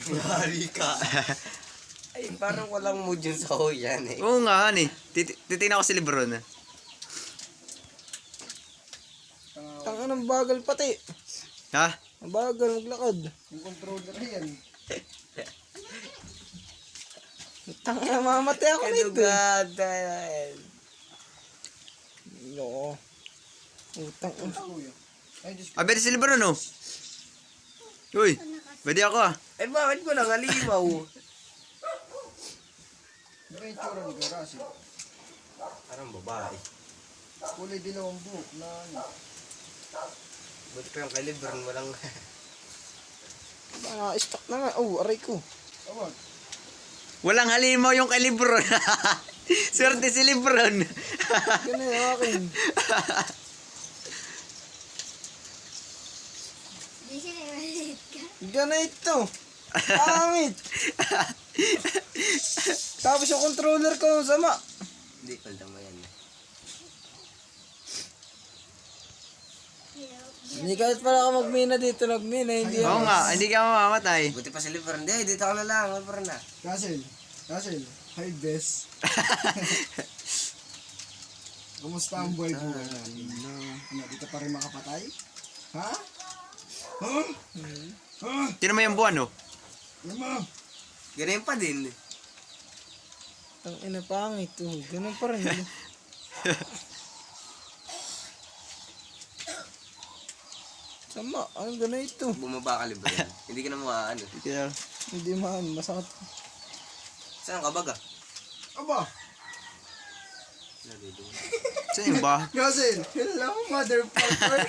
Yari ka. Ay, parang walang mood yun sa yan eh. Oo nga, han eh. Titignan ko si Lebron. Tanga ng bagal pati. Ha? Ang bagal maglakad. Yung controller yan. Tanga na mamatay ako nito. Kadugada. Oo. Utang. Ay, Diyos ko. Ah, pwede si Lebron, oh. Uy, pwede ako ah. Eh, bakit ko lang halimaw? Ano yung tsura ni Garasi? Parang babae. Kulay dilaw ang buhok na ano. Buti pa yung kay Lebron, walang... Stuck na nga. Oh, aray ko. Tawag. Walang halimaw yung kay Lebron. Swerte si Lebron. Ganun yung akin. Ganito. Pangit. Tapos yung controller ko sama. Hindi, palda mo yan. Hindi kahit pala ako magmina dito, nagmina. Hindi Oo nga, hindi ka mamamatay. Buti pa si Lebron. Hindi, dito ka na lang. Lebron na. Russell. Hi, Bess. Kumusta ang buhay mo? Ano, dito pa rin makapatay? Ha? Ha? Ha? Sino mo yung buwan, oh? Ano mo? Ganyan pa din. Ang ina pangit. Oh, ganun pa rin. Sama, ang ganito. Bumaba ka, Lebron. Hindi ka na maano. Hindi man, masakit. Saan ka baga? Aba! Saan yung ba? Russell! Hello, motherfucker!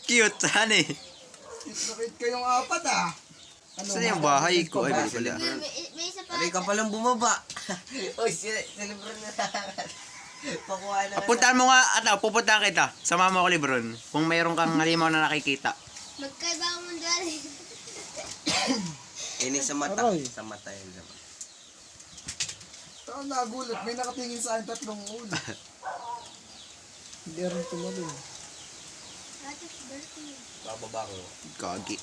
Cute, saan eh? Sakit kayong apat ah! Ano, Saan yung bahay ko? Ay, bali pala. May isa pa. Aray ka palang bumaba. Uy, si Lebron na. Pakuha na. Puntahan mo nga, pupuntahan kita. Sama mo ako, Lebron. Kung mayroon kang halimaw na nakikita. Magkaiba ang mundo rin. Inig sa mata. Aray. Sa mata yun. Sa mata. Saan nagulat? May nakatingin sa akin tatlong ulo. Hindi rin tumalun. Ratos birthday. Bababa ko. Gagi.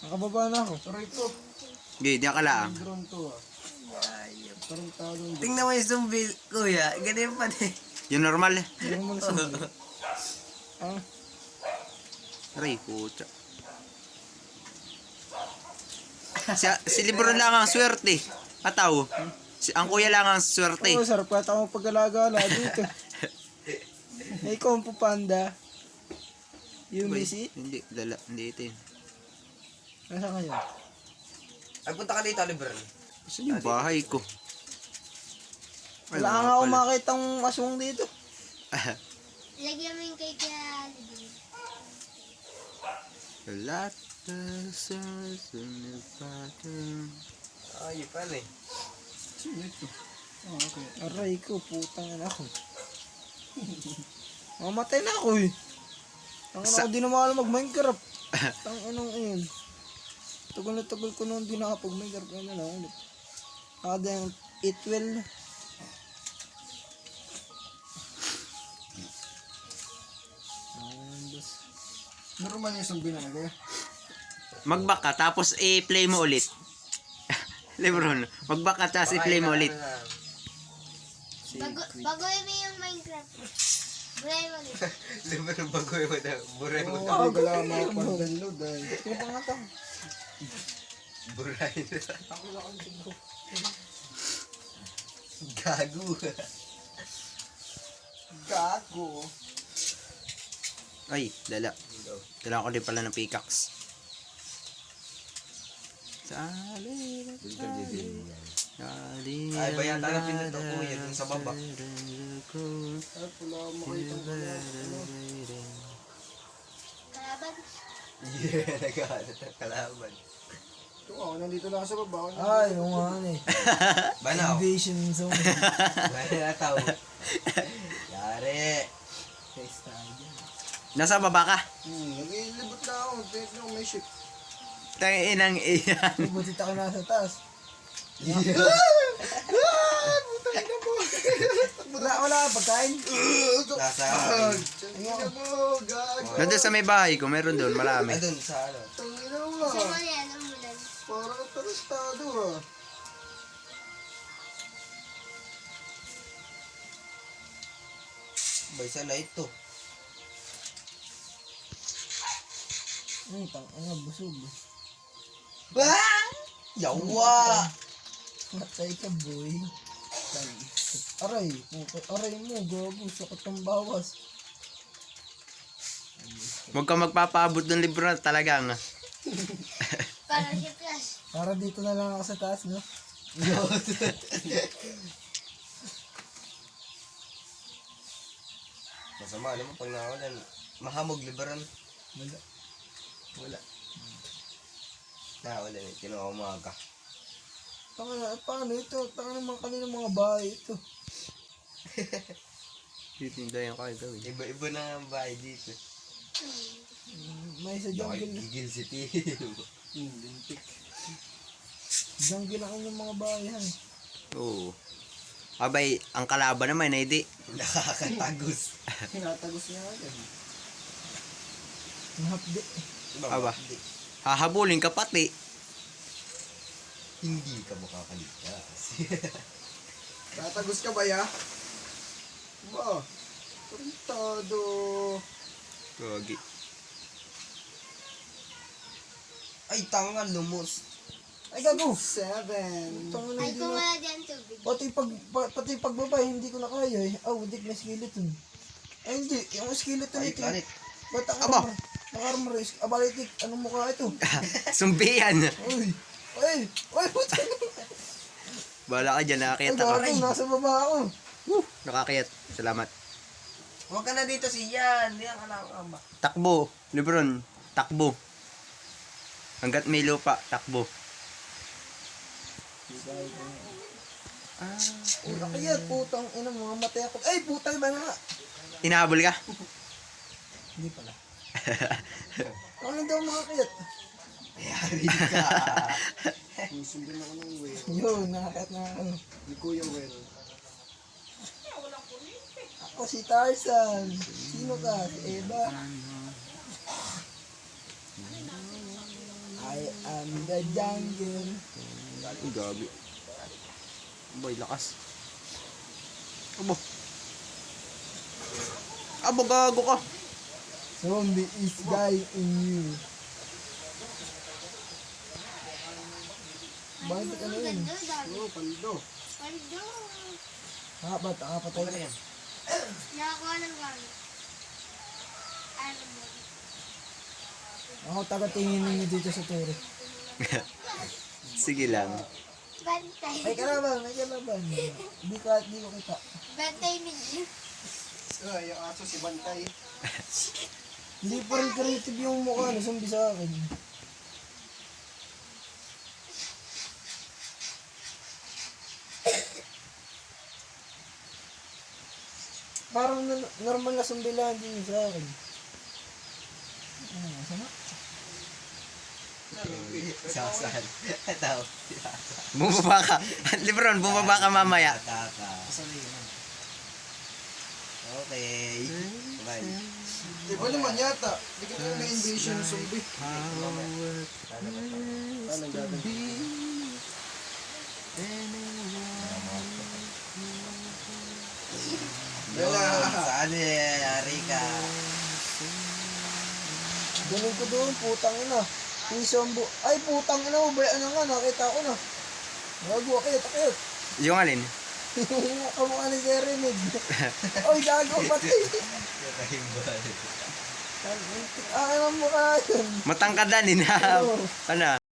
Nakababa na ako. Aray ko. Hindi, di akalaang. Drone to ah. Parang talong. Tingnan mo yung zombie, kuya. Ganyan pa din. Yung normal. Hindi mo malasang. Ah, Aray, putya. Si Lebron lang ang swerte. Ataw. Ang kuya lang ang swerte. oh, sarap pa ako pag-alagala dito. Ikaw ang pupanda. Yung Boy, Messi. hindi, hindi ito yun. Nasa kayo? Ay, punta ka dito, Lebron. Saan yung bahay ko? Wala nga ako makita ang aswang dito. Lagyan mo yung cake na libre. Lahat sa pattern. Ay, paano eh. Sino ito? Ah, okay. Aray ko, putang ina ako. Mamatay na ako eh. Tangin ako di na maalam mag-Minecraft. Tangin anong yun. Tagal na tagal ko nung di nakapag-Minecraft. Ano na ulit. Kada yung it will. Normal yung zombie na nagaya. Mag-back ka, tapos i-play mo ulit. Lebron, mag-back ka, tapos i-play mo ulit. Bagoy mo yung Minecraft. Buray mo ulit. Lebron, bagoy mo na. Buray mo na. Oo, hindi ko lang makapag-download ay. Sino pa nga to? Buray na. Ako lang ang siguro. Gago. Gago. Ay, dala. Kailangan ko din pala ng pickaxe. Ay, ba yata na pinuto ko yan dun sa baba. At wala akong makita ng Kalaban. Yeah, naghahanap ng kalaban. ito ako, nandito lang ako sa baba. Ay, yung nga eh. Banaw. Invasion zone. Banaw. Yari. Face tayo dyan. Nasa baba ka? Nag-ilibot na ako. Tingnan ko may ship. Tangin ang iyan. Buti tayo nasa taas. Putang ina mo. Wala ka pagkain? Nasa, Tangina mo, gago. Nandun sa may bahay ko, meron doon, marami. andun sa ano. Tangina mo. Sa mga yan, umulan. Parang tarastado ah. Bay, sana ito. Busog. Ah! Yawa! Matay ka, boy. Aray, aray mo, gago, sakit ng bawas. Huwag ka magpapaabot ng libro na talagang. Para si Flash. Para dito na lang ako sa taas, no? Masama naman pag nakawalan. Mahamog libaran. Wala. Wala. Nakawalan eh. Kinuha umaga. Paano ito? Tanga naman kanina mga bahay ito. Titindayan ka gawin. Iba-iba na ang bahay dito. May sa jungle. Gigil City. Lintik. Jungle ang inyong mga bahay, ha? Oo. Abay, ang kalaban naman, hindi. Nakakatagos. Tinatagos niya agad. Mahapdi. Aba. Hahabulin ka pati. Hindi ka makakaligtas. Tatagos ka ba ya? Ba? Tarantado. Gagi. Ay, tanga, lumos. Ay, gago! 7. Tanga na Ay, hindi kung na. wala dyan tubig. Pati pagbaba, hindi ko na kaya eh. Oh, hindi may skeleton. Ay, hindi. Yung skeleton Ay, ito. planet. Ba't ang Aba! armor? Ang armor is, abalitik. Anong mukha ito? Sumbiyan. Uy! Uy! Uy! Puta! Bala ka dyan, Ay, nakakita ka. gago, nasa baba ako. Nakakayat. Salamat. Huwag ka na dito siyan. Hindi ang alam ba? Takbo. Lebron. Takbo. Hanggat may lupa, takbo. Ura kaya, putang ina, mga matay ako. Ay, putang ba nga? Inahabol ka? Hindi pala. Ano daw mga kayat? Yari ka. Susundin ako ng whale. Yun, nakakayat na ano. Ni Kuya Whale. Ako si Tarzan. Sino ka? Si Eva? I am the jungle. Ang gabi. Boy, lakas. Abo. Abo, gago ka. Zombie is dying in you. Bakit ano yun? Ganda, dami. Oh, paldo. Paldo. Ba't nakapatay ka? Nakakuha ng gamit. Iron Man. Ako taga-tingin ninyo dito sa turo. Sige lang. Bantay. May kalaban, may kalaban. Di ko kita. Bantay ninyo. Yung aso si Bantay. Hindi pa rin creative yung mukha na zombie sa akin. Parang normal na zombie lang din sa akin. Sama? Sasan. Ito. Bumaba ka. Lebron, bumaba ka mamaya. Tata. Okay. Bye. Iba naman yata. Bigyan ko na invasion zombie. Anong gagawin? Saan eh? Yari ka. Ganun ko doon, putang ina. Isombo. Ay, putang ina mo, bayan na nga, nakita ko na. Gago, akit. Yung alin? Yung kamukha ni Jeremig. Oy, gago, pati. Kakahimbal. Ang mukha yun. Matangkadan din ha. Ano?